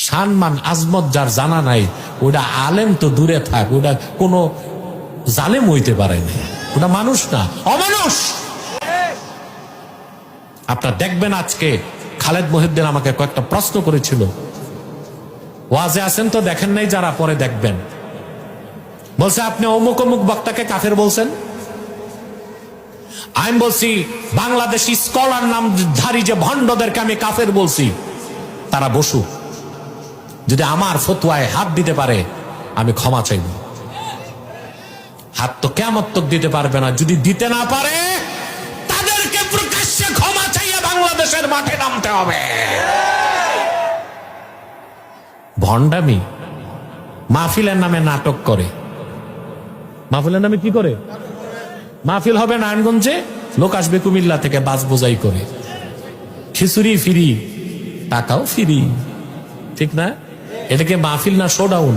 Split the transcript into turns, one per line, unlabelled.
সম্মান আজমত যার জানা নাই, ওটা আলেম তো দূরে থাক, ওটা কোনো জালেম হইতে পারে না, ওটা মানুষ না, অমানুষ। আপনারা দেখবেন, আজকে খালেদ মহিউদ্দিন আমাকে কয়েকটা প্রশ্ন করেছিল, ওয়াজে আছেন তো দেখেন নাই যারা, পরে দেখবেন। বলছে আপনি অমুক অমুক বক্তাকে কাফের বলছেন। আমি বলছি বাংলাদেশি স্কলার নামধারী যে ভণ্ডদেরকে আমি কাফের বলছি, তারা বসুক, যদি আমার ফতোয়ায় হাত দিতে পারে আমি ক্ষমা চাইব। হাত তো কিয়ামত তক দিতে পারবে না, যদি দিতে না পারে তাদেরকে প্রকাশ্যে ক্ষমা চাইয়ে বাংলাদেশের মাঠে নামতে হবে। ভণ্ডামি মাহফিলের নামে নাটক করে, মাহফিলের নামে কি করে? মাহফিল হবে নারায়ণগঞ্জে, লোক আসবে কুমিল্লা থেকে বাস বোঝাই করে, খিচুড়ি ফ্রি, টাকাও ফ্রি, ঠিক না? এটাকে মাহফিল না শোডাউন?